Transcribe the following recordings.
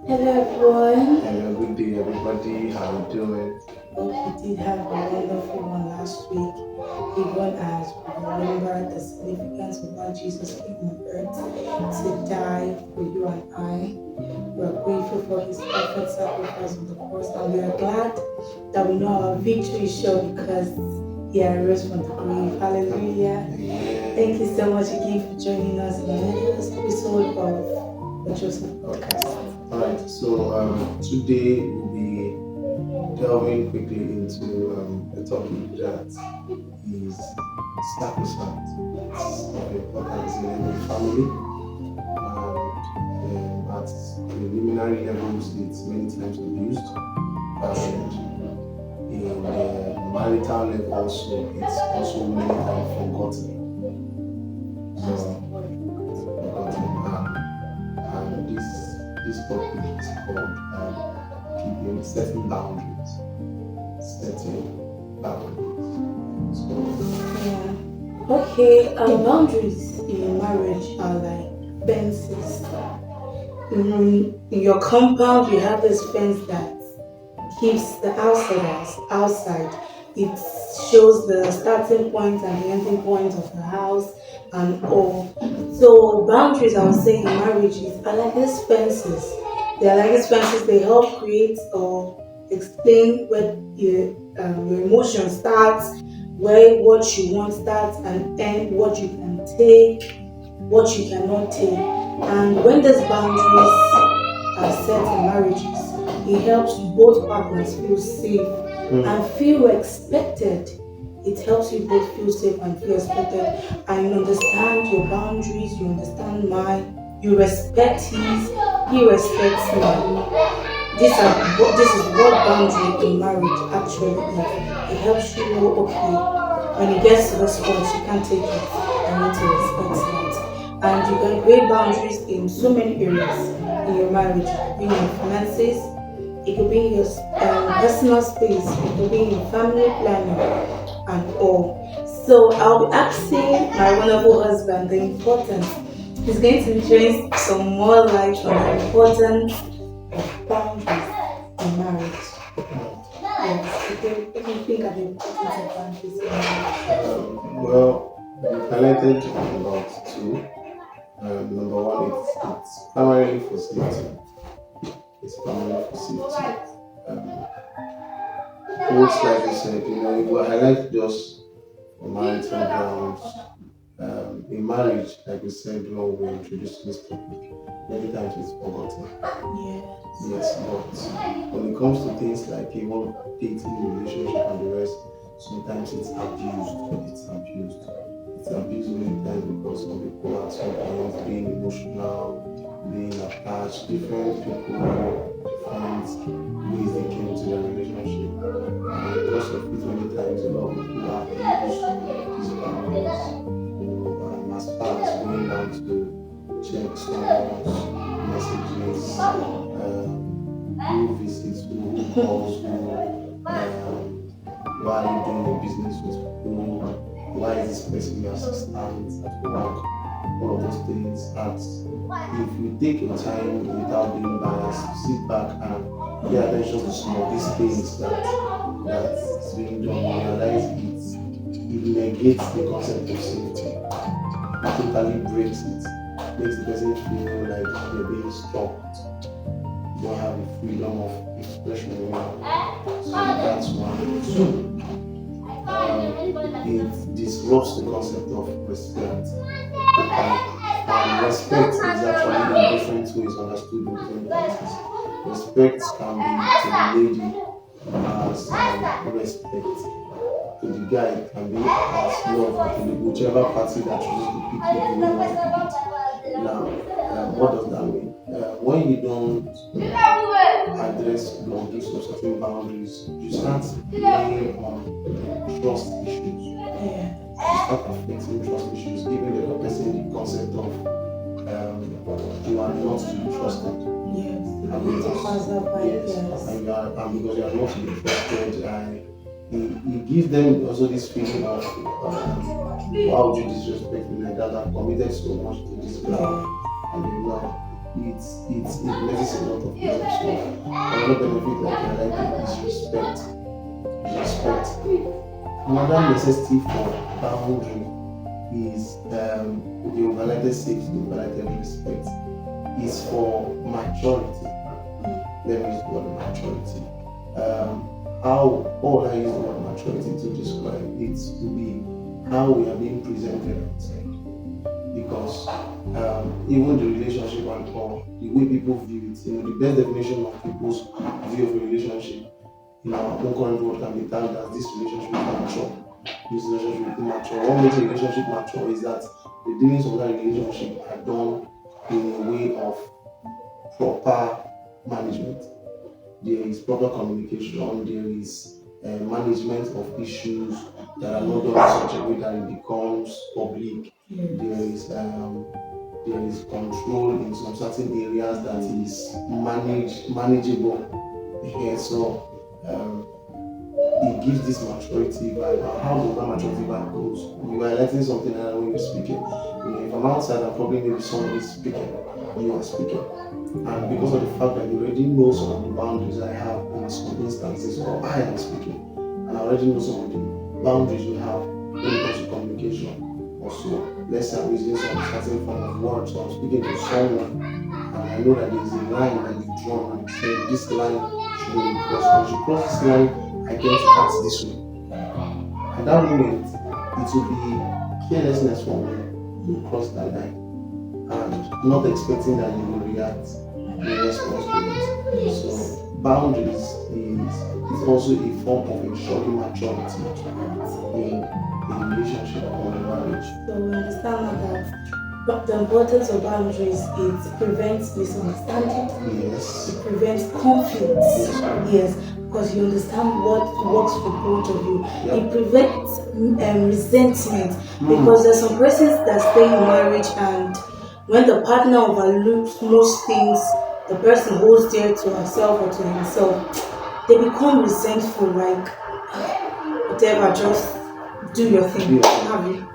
Hello everyone. Hello, good day, everybody. How you doing? Hope you did have a wonderful one last week, even as we remember the significance of why Jesus came on earth to die for you and I. We are grateful for his perfect sacrifice on the cross, and we are glad that we know our victory is sure because he arose from the grave. Hallelujah. Thank you so much again for joining us in the latest episode of the Joseph podcast. Alright, so today we'll be delving quickly into a topic that is sacrosanct. It's of importance in every family, and at preliminary levels, it's many times abused, and in the marital level also, it's also many times forgotten. So, forgotten. And this topic is called keeping setting boundaries. Setting boundaries. So Yeah. Okay, boundaries in marriage are like fences. In your compound, you have this fence that keeps the outsiders outside. It shows the starting point and the ending point of the house and all. So boundaries, I would say, in marriages are like these fences. They are like these fences. They help create or explain where your emotion starts, where what you want starts, and end what you can take, what you cannot take. And when these boundaries are set in marriages, it helps both partners feel safe and feel respected. It helps you both feel safe and feel respected. And you understand your boundaries, you understand mine, you respect his, he respects mine. This is what boundary in marriage actually is. It helps you know, okay, when it gets to this point, you can't take it. I need to respect it. And you can create boundaries in so many areas in your marriage. It could be in your finances, it could be in your personal space, it could be in your family planning and all. So I'll be asking my wonderful husband the importance. He's going to shine some more light on the importance of boundaries in marriage. Yes, if you think of the importance of boundaries in marriage. well, we highlighted about two. Number one, it's primarily for safety. It's primarily for safety. Um, Most like you said, it will highlight just for marital grounds. In marriage, like we said when we introduced this topic, many times it's forgotten. Yes. Yes, but when it comes to things like even dating, relationship, and the rest, sometimes it's abused. It's abused. It's abused many times because some people at some point being emotional, being attached, different people, different ways they came into their relationship. And because of it, many times a lot of people have used these boundaries, as far as going down to check someone's messages, who visits, who calls, why are you doing your business with who, why is this person your assistant at work, all of those things. And if you take your time without being biased, sit back and pay attention to some of these things that's being done, you realize it negates the concept of safety. It totally breaks it, makes the person feel like they're being stopped. You don't have the freedom of expression anymore. So that's one. Two, it disrupts the concept of respect. And respect is actually in different ways understood in different places. Respect can be to the lady as respect. To the guy, it can be as love, to the whichever party that chooses to pick it the way you want to pick it. Now, what does that mean? When you don't address or give some certain boundaries, you start playing on trust issues. Yeah. You start affecting trust issues, giving the other person the concept of you are not to be trusted. Yes. And It's a because, positive vibe, yes, yes. and because you are not to be trusted, it gives them also this feeling of why would you disrespect me like that? I've committed so much to this guy, Yeah. and you know. it messes a lot of things up. So another benefit like I like is respect. Respect. Another necessity for boundary is the overlighted safety, the overlighted respect is for maturity. Let me use the word maturity. How I use the word maturity to describe it to be how we are being presented outside. Because even the relationship and all, the way people view it, the best definition of people's view of a relationship in our own current world can be termed as this relationship is mature. This relationship is mature. What makes a relationship mature is that the dealings of that relationship are done in a way of proper management. There is proper communication, there is management of issues that are not done in such a way that it becomes public. There is control in some certain areas that is manageable. Yeah, so it gives this maturity vibe. How does that maturity vibe goes? You are letting something out when you're speaking. If I'm outside and probably maybe somebody is speaking, you are speaking. And because of the fact that you already know some of the boundaries I have in some instances, or I am speaking, and I already know some of the boundaries we have when it comes to communication. Also, let's say I'm using some certain form of words, so I'm speaking to someone, and I know that there is a line that you've drawn, and say this line shouldn't be crossed. Once you cross this line, I tend to act this way. At that moment, it will be carelessness for me to cross that line and not expecting that you will react in response to it. So boundaries is also a form of ensuring maturity in a relationship or a marriage. So we understand now that but the importance of boundaries is prevents misunderstanding. Yes. It prevents conflicts. Yes, because you understand what works for both of you. Yep. It prevents resentment because there's some persons that stay in marriage and when the partner overlooks most things, the person holds dear to herself or to himself, they become resentful, like whatever, just do your thing, have you?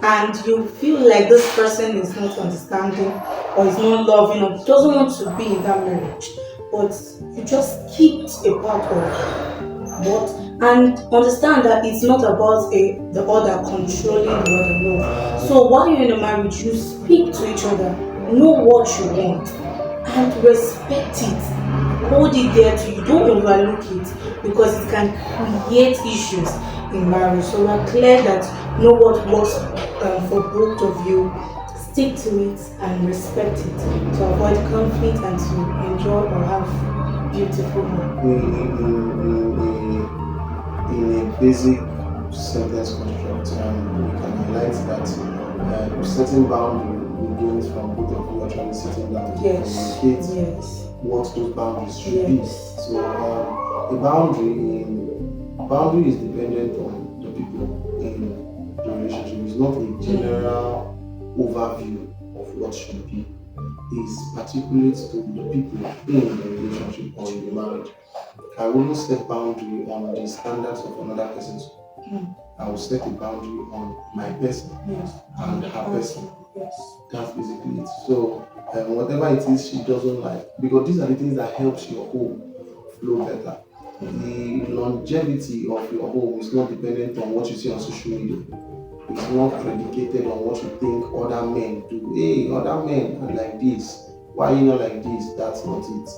And you feel like this person is not understanding or is not loving or doesn't want to be in that marriage, but you just keep a part of what and understand that it's not about the other controlling the other. No. So while you're in a marriage, you speak to each other, know what you want, and respect it. Hold it there to you. Don't overlook it because it can create issues in marriage. So we're clear that know what works for both of you. Stick to it and respect it to avoid conflict and to enjoy or have beautiful home. In a basic sentence construct, we can highlight that setting boundary begins from both of you actually sitting down to communicate what those boundaries should be. So a boundary is dependent on the people in the relationship. It's not a general overview of what should be. It's particular to the people in the relationship or in the marriage. I won't set boundary on the standards of another person's. I will set a boundary on my person and her person. That's basically it. So whatever it is she doesn't like, because these are the things that helps your home flow better. The longevity of your home is not dependent on what you see on social media. It's not predicated on what you think other men do. Hey, other men are like this. Why are you not like this? That's not it.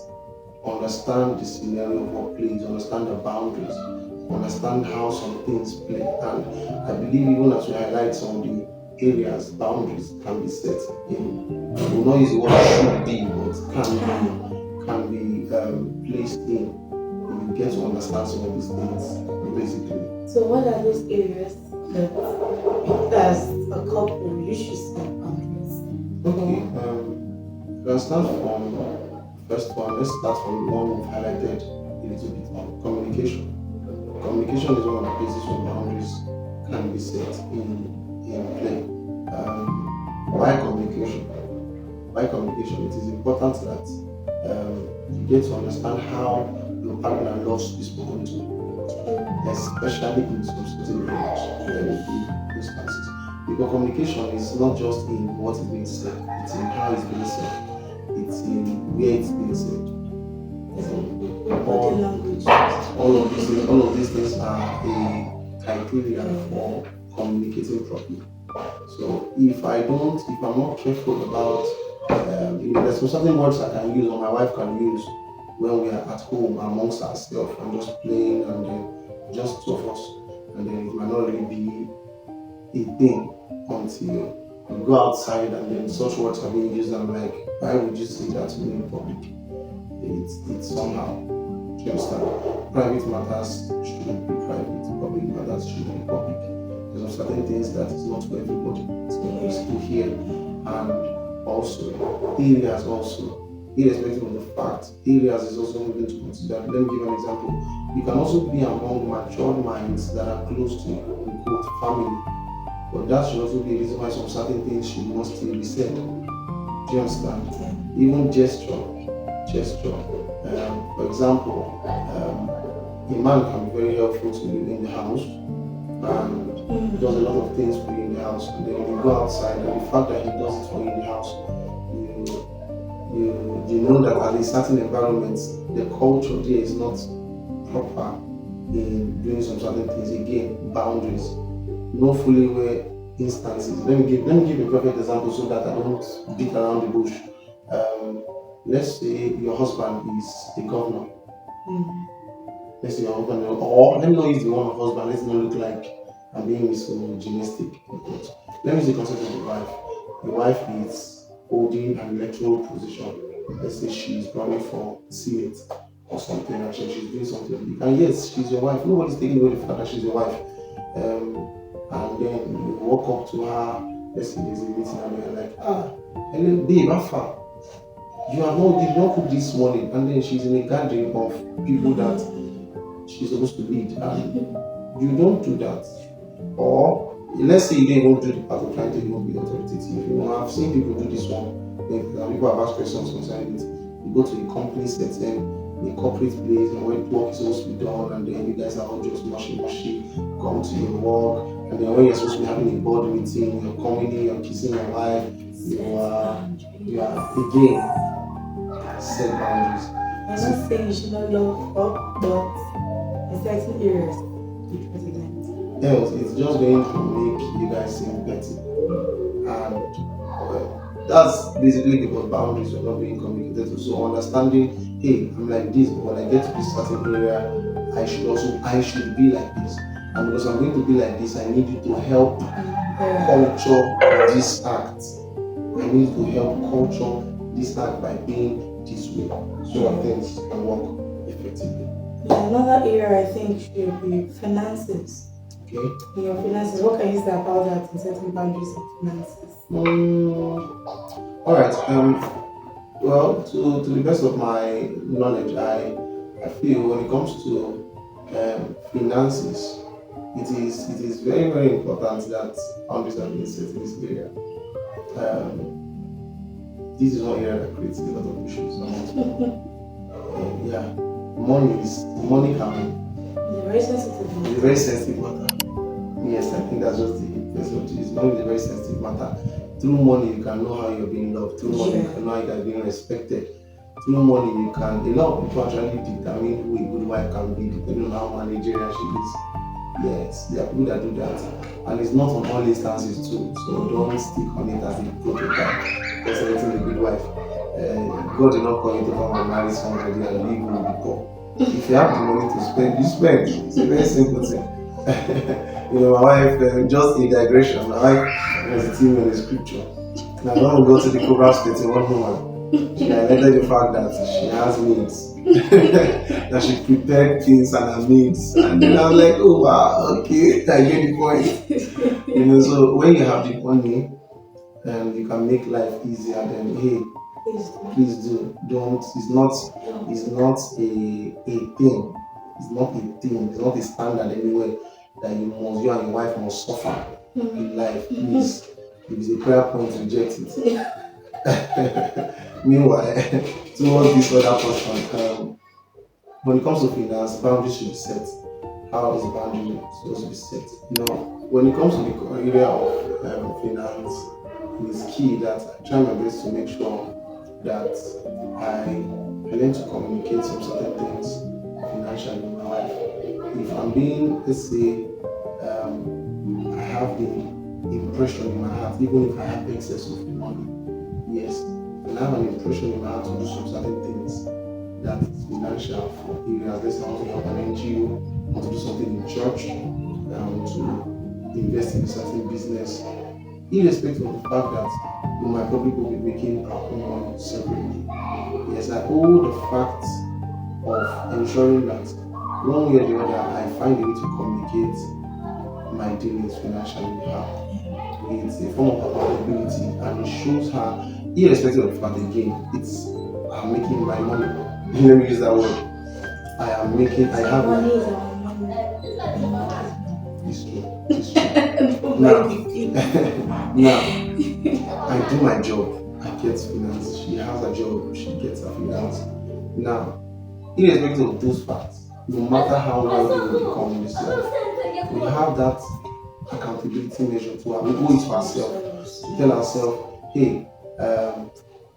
Understand the scenario of what plays, understand the boundaries, understand how some things play. And I believe even as we highlight some of the areas, boundaries can be set in. We will not use the word should be, but can be placed in. You get to understand some of these things, basically. So what are those areas that as a couple you should set boundaries? Okay, let's start from first one. Let's start from the one we've highlighted a little bit on communication. Communication is one of the places where boundaries can be set in play. Why communication? Why communication? It is important that you get to understand how your partner loves to be spoken to, especially in some certain instances. Because communication is not just in what is being said, it's in how it's being said. It's in where it's being said. Body All, language. all of these things are a criteria for communicating properly. So if I'm not careful about, there's some certain words I can use or my wife can use when we are at home amongst ourselves and just playing and then just two of us, and then it might not really be a thing until we go outside and then such words are being used. And I'm like, why would you say that to me in public? It's somehow. Do you understand? Private matters shouldn't be private. Public matters should be public. There's some certain things that is not for everybody. It's to hear. And also, areas also, irrespective of the fact, areas is also something to consider. Let me give an example. You can also be among matured minds that are close to quote family. But that should also be a reason why some certain things should not still be said. Do you understand? Even gesture. For example, a man can be very helpful to you in the house and does a lot of things for you in the house. And then you go outside, and the fact that he does it for you in the house, you know that at a certain environment, the culture there is not proper in doing some certain things. Again, boundaries. Know fully where instances. Let me give a perfect example so that I don't beat around the bush. Let's say your husband is a governor. Let's say your husband, or let me not use the one of husband. Let's not look like I'm being misogynistic. Let me use the concept of the wife. The wife is holding an electoral position. Let's say she's running for Senate or something, and she's doing something big. And yes, she's your wife. Nobody's taking away the fact that she's your wife. And then you walk up to her, let's say there's a meeting, and you're like, hello babe, how far? You did not cook this morning, and then she's in a gathering of people that she's supposed to lead, and you don't do that. Or let's say you didn't even do the part of trying to even be authoritative. I've seen people do this one. People have asked questions concerning it. You go to a company setting, a corporate place, and when work is supposed to be done, and then you guys are all just mushy, come to your work, and then when you're supposed to be having a board meeting, you're coming in, you're kissing your wife, you are again set boundaries. I'm not saying you should not love up, but in certain areas, the president. Else, it's just going to make you guys seem petty. And that's basically because boundaries are not being communicated. So understanding, hey, I'm like this, but when I get to this certain area, I should be like this. And because I'm going to be like this, I need you to help culture this act. I need to help culture this act by being this way, so that things can work effectively. Yeah, another area I think should be finances. Okay. In your finances, what can you say about that in setting boundaries of finances? All right. Well, to the best of my knowledge, I feel when it comes to finances, it is very, very important that boundaries are being set in this area. This is one area that creates a lot of issues. Yeah, money can It's be a very sensitive matter. Yes, I think that's what it is. Money is a very sensitive matter. Through money, you can know how you're being loved. Through money, you can know how you're being respected. Through money, a lot of people actually determine who a good wife can be depending on how managerial she is. Yes, there are people that do that. And it's not on all instances too. So don't stick on it as a prototype. That's anything a good wife. God did not call you to come and marry somebody and leave you with the poor. If you have the money to spend, you spend. It's a very simple thing. My wife, just a digression, my wife was a team in the scripture. Now, when we go to the Proverbs 31 woman, she highlighted the fact that she has maids, that she prepared things and her maids. And then I was like, oh wow, okay, I get the point. So when you have the money, you can make life easier, then hey, please do. Don't, it's not a thing. It's not a thing. It's not a standard anywhere that you and your wife must suffer in life. Please, if it's a prayer point, reject it. Meanwhile, towards this other person, when it comes to finance, boundaries should be set. How is boundary supposed to be set? When it comes to the area of finance, it is key that I try my best to make sure that I learn to communicate some certain things financially in my life. If I'm being, let's say, I have the impression in my heart, even if I have excess of money, yes, and I have an impression in my heart to do some certain things that is financial for areas. Let's say I want to help an NGO, I want to do something in church, to invest in a certain business, irrespective of the fact that we might probably go be making our own money separately. Yes, I owe the fact of ensuring that one way or the other I find a way to communicate my dealings financially with her. It's a form of accountability and it shows her, irrespective of the fact again, it's I'm making my money. Let me use that word. I have Money my is our money. it's true. It's true. Don't Now, mind the now I do my job, I get finance. She has a job, she gets her finance. Now, irrespective of those facts, no matter how wealthy we become in this life, we have that accountability measure to have. We owe it to ourselves to tell ourselves, hey, I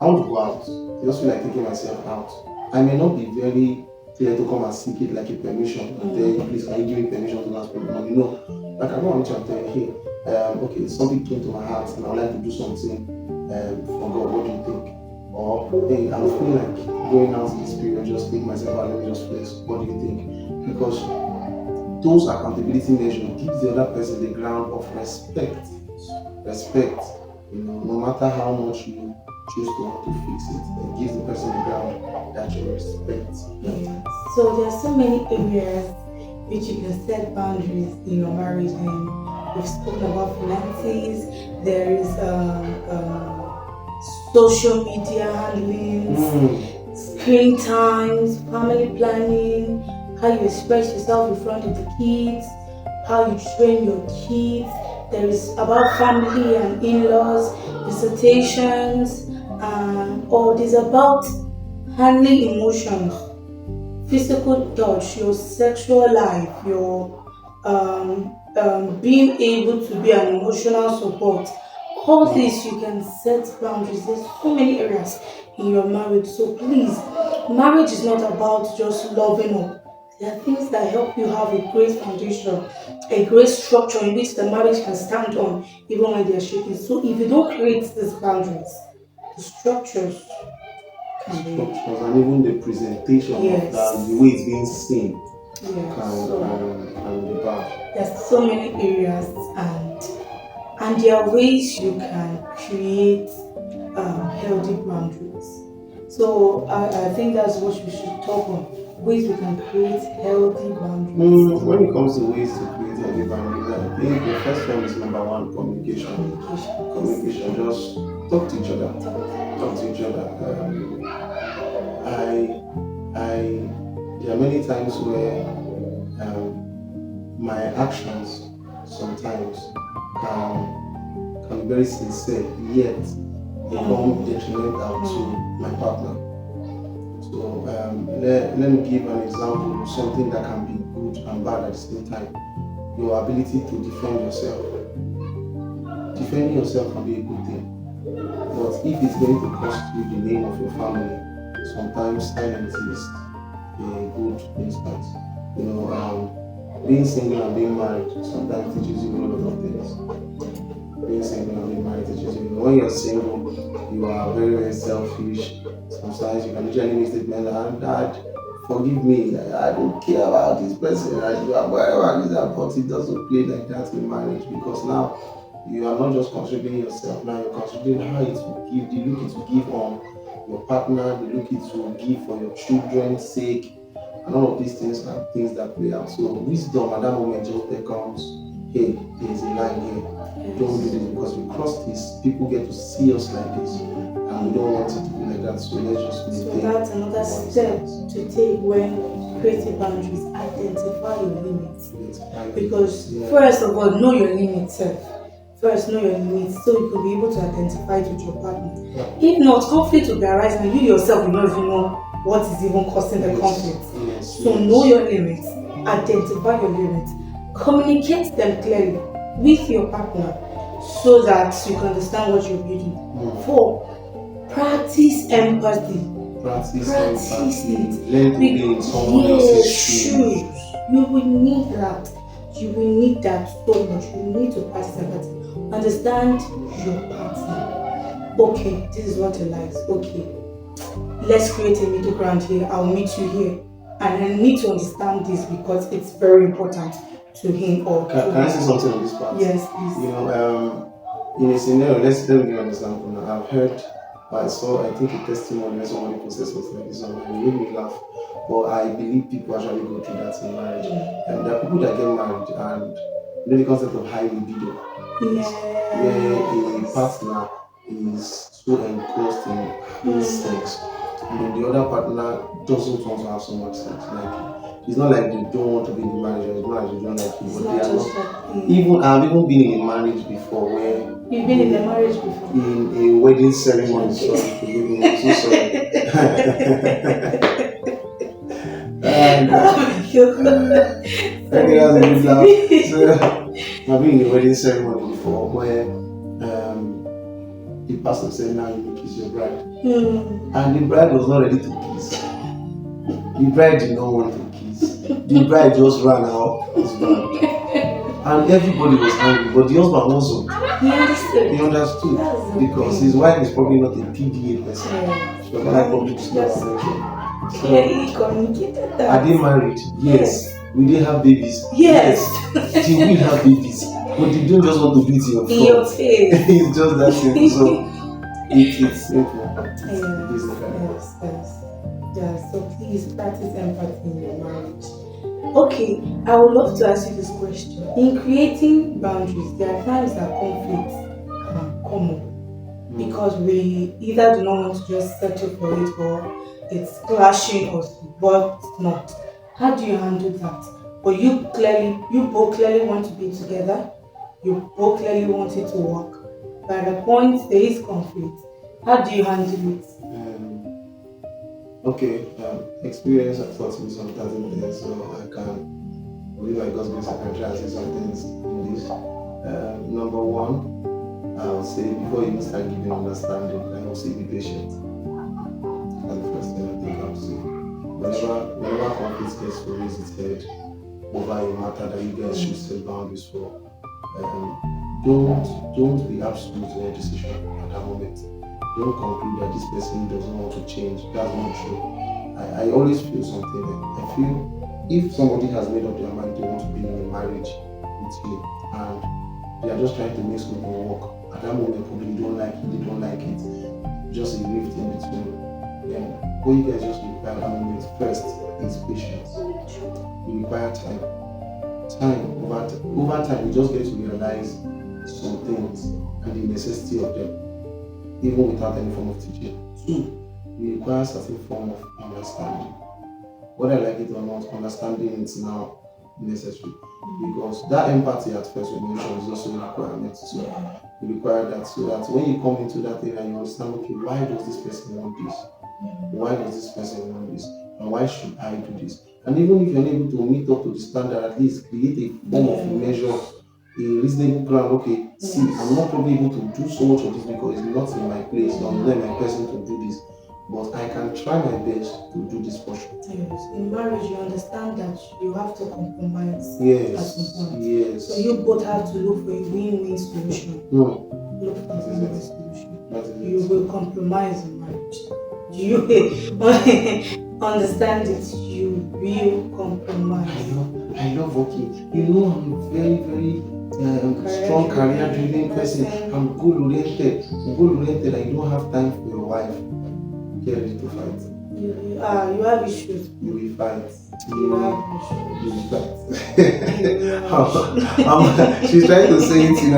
want to go out. I just feel like taking myself out. I may not be very clear to come and seek it like a permission. And tell you, please, can you give me permission to go and spend money? No. Like I go on to and tell you, hey, okay, something came to my heart and I would like to do something for God. What do you think? Or hey, I'm feeling like going out this period, just take myself out, let me just flex. What do you think? Because those accountability measures gives the other person the ground of respect. Respect. No matter how much you choose to fix it gives the person the ground that you respect. Yeah. So there are so many areas which you can set boundaries in your marriage, and we've spoken about finances. There is social media handlings, screen times, family planning, how you express yourself in front of the kids, how you train your kids. There is about family and in-laws, visitations, or there's about handling emotions, physical touch, your sexual life, your being able to be an emotional support. All this you can set boundaries. There's so many areas in your marriage. So please, marriage is not about just loving up. There are things that help you have a great foundation, a great structure in which the marriage can stand on even when they're shaking. So if you don't create these boundaries, the structures can be, Structures and even the presentation of yes, that, the way it's being seen yes. can, So can be bad. there's so many areas, and there are ways you can create healthy boundaries. So I think that's what we should talk on, ways we can create healthy boundaries. When it comes to ways to create healthy boundaries, I think the first one is number one, communication. Communication. Communication, just talk to each other. Talk to each other. There are many times where my actions sometimes can be very sincere, yet become detrimental to my partner. So let me give an example of something that can be good and bad at the same time. Your ability to defend yourself. Defending yourself can be a good thing, but if it's going to cost you the name of your family, sometimes silence is a good instance. Being single and being married sometimes teaches you a lot of things. Being single and being married teaches you. When you're single, you are very, very selfish. Sometimes you can usually make statements like, Dad, forgive me, I don't care about this person, I do whatever it is, but it doesn't play like that in marriage, because now you are not just considering yourself, now you're considering how it will give, the look it will give on your partner, the look it will give for your children's sake, and all of these things are things that play out. So wisdom at that moment just becomes, hey, there's a line here. Don't do this, because we cross this, people get to see us like this, and we don't want it to be like that. So let's just So that's another step to take when creating boundaries. Identify your limits. Because first of all, know your limits. First, know your limits so you can be able to identify it with your partner. If not, conflict will be arising, and you yourself will not even know what is even causing the conflict. So know your limits. Identify your limits. Communicate them clearly with your partner so that you can understand what you're building. 4, Practice empathy. Practice Practice empathy. it. Learn to be in someone else's shoes. You will need that. You will need that so much. You will need to practice empathy. Understand your partner. Okay, this is what he likes. Okay, let's create a middle ground here. I'll meet you here. And I need to understand this because it's very important to him or to Can I say something on this part? Yes, please. You know, in a scenario, let me give an example now. I've heard, I saw, I think, a testimony where somebody posted something like this online. It made me laugh. But I believe people actually go through that in marriage. And there are people that get married and you know the concept of high libido. Yes. Where a partner is so engrossed in having sex, and then the other partner doesn't want to have so much sex. Like it's not like they don't want to be in the marriage, or it's not like they don't like you, but they are not. Even I've even been in a marriage before where you've been in a marriage before. In a wedding ceremony. Sorry, forgive me, I'm so sorry. And okay, that's a good laugh. So I've been in a wedding ceremony before where the pastor said, "Now you will kiss your bride," and the bride was not ready to kiss. The bride did not want to kiss. The bride just ran out husband, and everybody was angry. But the husband also he understood because his wife is probably not a PDA person. She was like public disclosure. Clearly communicated that. Are they married? Yes. Will they have babies? Yes. They will have babies. But they don't just want to do it in your face. It's just that simple. So it's simple. Yes. So please practice empathy in your marriage. Okay, I would love to ask you this question. In creating boundaries, there are times that conflicts can come up because we either do not want to just settle for it or it's clashing or but not. How do you handle that? But you both clearly want to be together. You both clearly want it to work. By the point there is conflict, how do you handle it? Experience has taught me some certain things, so I can believe by God's grace I can try to say some things in this. Number one, I would say before you start giving understanding, I would say be patient. That's the first thing I think I would say. Whenever conflict gets to raise its head over a matter that you guys should set boundaries for, don't be absolute in your decision at that moment. Don't conclude that this person doesn't want to change. That's not true. I always feel something. I feel if somebody has made up their mind they want to be in a marriage with you and they are just trying to make something work, at that moment probably you don't like it, they don't like it, just a rift in between. Then what you guys just require at that moment first is patience. You require time. Over time you just get to realize some things and the necessity of them, even without any form of teaching. Two, you require a certain form of understanding. Whether I like it or not, understanding is now necessary because that empathy at first we mentioned is also a requirement. So you require that so that when you come into that area you understand, okay, why does this person want this? Why does this person want this? And why should I do this? And even if you're unable to meet up to the standard, at least create a form of measure, a reasonable plan. Okay, see, I'm not probably able to do so much of this because it's not in my place, or I'm not in my person to do this. But I can try my best to do this portion. Yes. In marriage, you understand that you have to compromise. Yes. So you both have to look for a win-win solution. Look for a win-win solution. You will compromise in marriage. You understand it. You will compromise. I love working. You know, I'm a very, very strong career-driven person. I'm goal-oriented. I don't have time for your wife. Get ready to fight. You have issues. You will fight. You have issues. She's trying to say it in a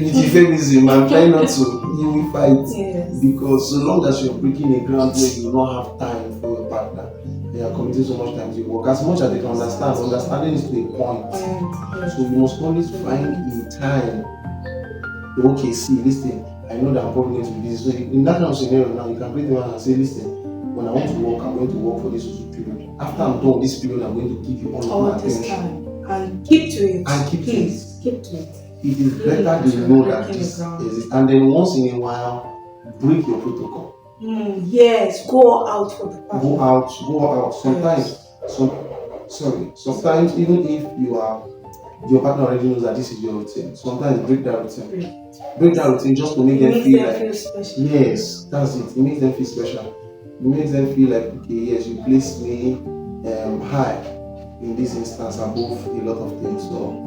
with euphemism. I'm trying not to. You will fight. Yes. Because so long as you're breaking a ground where you don't have time for your partner, they are committing so much time to your work. As much as they can understand, understanding is to a point. So you must always find in time. Okay, see, listen. I know that I'm probably going to be busy. So in that kind of scenario now, you can play the man and say, listen, when I want to work, I'm going to work for this period. After I'm done this period, I'm going to give you all of my attention. Time. And keep to it. And keep to it. Keep to it. it is Really better into they know that breaking the this ground. exists, and then once in a while break your protocol. Yes, go out for the Go partner. out, go out. Sometimes, Yes. some sorry, Sorry. sometimes even if your partner already knows that this is your routine, sometimes break that routine. Break. Break that routine just to make It them makes feel them like feel special. yes, that's it. It makes them feel special. It makes them feel like okay, yes, you place me high in this instance above a lot of things. So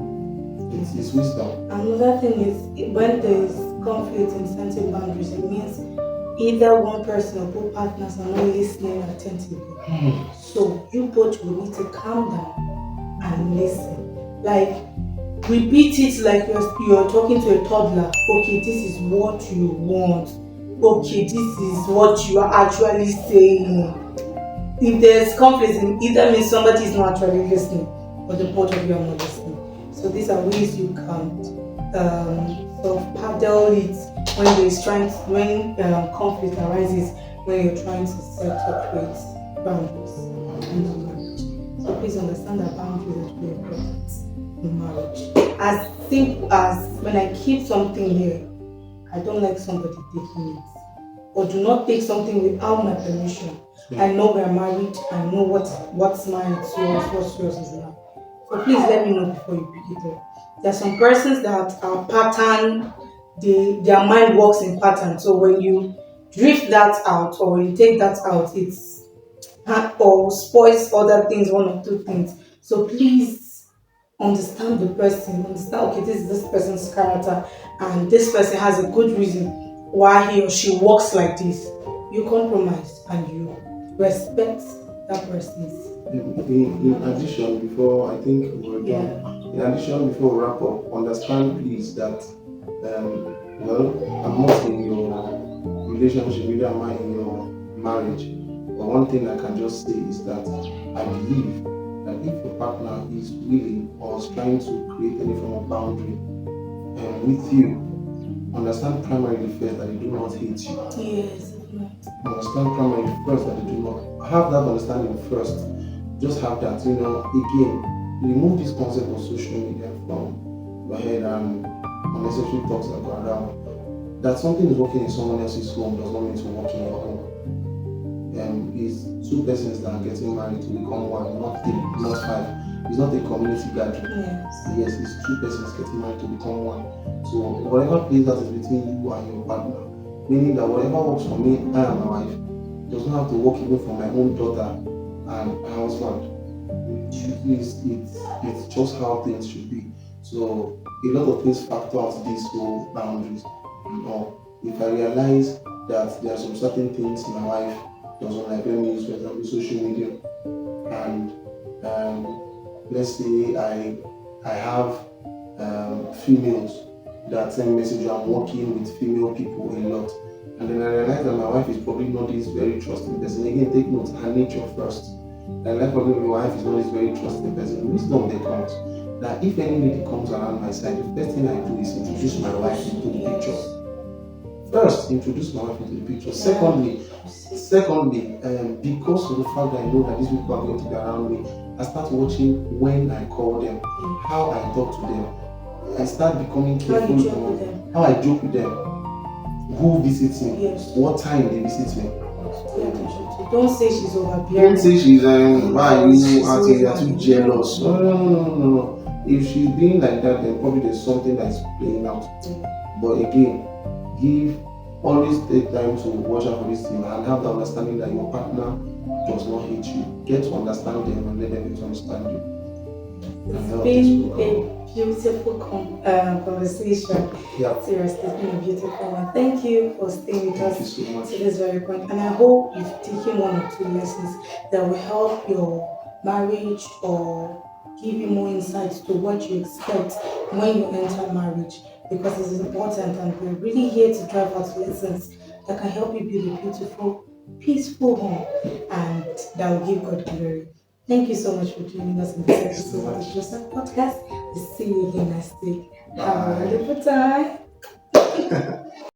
it's wisdom. Another thing is when there is conflict in setting boundaries, it means either one person or both partners are not listening attentively. So you both will need to calm down and listen. Like repeat it like you're talking to a toddler. Okay, this is what you want. Okay, this is what you are actually saying. If there's conflict, it either means somebody is not actually listening, or the both of you are not listening. So these are ways you can sort of paddle it when there's when conflict arises when you're trying to set or create boundaries in the marriage. So please understand that boundaries are really important in marriage. As simple as when I keep something here, I don't like somebody taking it. Or do not take something without my permission. I know we're married, I know what's mine is yours, what's yours is mine. So please let me know before you pick it up. There are some persons that are pattern, their mind works in pattern. So when you drift that out or when you take that out, it's or spoils other things, one or two things. So please understand the person, understand okay, this is this person's character, and this person has a good reason why he or she works like this. You compromise and you respect that person's In addition, before I think we're yeah. done, in addition, before we wrap up, understand please that, well, I'm not in your relationship, neither am I in your marriage. But one thing I can just say is that I believe that if your partner is willing or is trying to create any form of boundary with you, understand primarily first that they do not hate you. Yes. Understand primarily first that they do not have that understanding first. Just have that, again, remove this concept of social media from your head and unnecessary talks that go around. That something is working in someone else's home does not mean to work in your home. It's two persons that are getting married to become one, not three, not five. It's not a community gathering. Yes, it's two persons getting married to become one. So whatever place that is between you and your partner, meaning that whatever works for me and my wife does not have to work even for my own daughter and husband. It's just how things should be. So a lot of things factor out these whole boundaries and all. If I realize that there are some certain things my wife doesn't like, let me use for example social media, and let's say I have females that send message. I'm working with female people a lot, and then I realize that my wife is probably not this very trusting person. Again, take note, her nature first. I like probably my wife is not this very trusting person. Wisdom they comes that if any lady comes around my side, the first thing I do is introduce my wife into the picture. First, introduce my wife into the picture. Secondly, because of the fact that I know that these people are going to be around me, I start watching when I call them, how I talk to them. I start becoming careful on how I joke with them, who visits me, what time they visit me. Don't say she's overbearing. Don't say she's why you acting, you're too jealous. No. If she's being like that, then probably there's something that's playing out. But again, always take time to watch out for this thing and have the understanding that your partner does not hate you. Get to understand them and let them get to understand you. It's been a beautiful conversation. Yeah. Seriously, it's been a beautiful one. Thank you for staying with us so much. to this very point. And I hope you've taken one or two lessons that will help your marriage or give you more insights to what you expect when you enter marriage. Because it is important and we're really here to drive out lessons that can help you build a beautiful, peaceful home and that will give God glory. Thank you so much for joining us in this episode of the Joseph Podcast. We'll see you again next week. Have a wonderful time.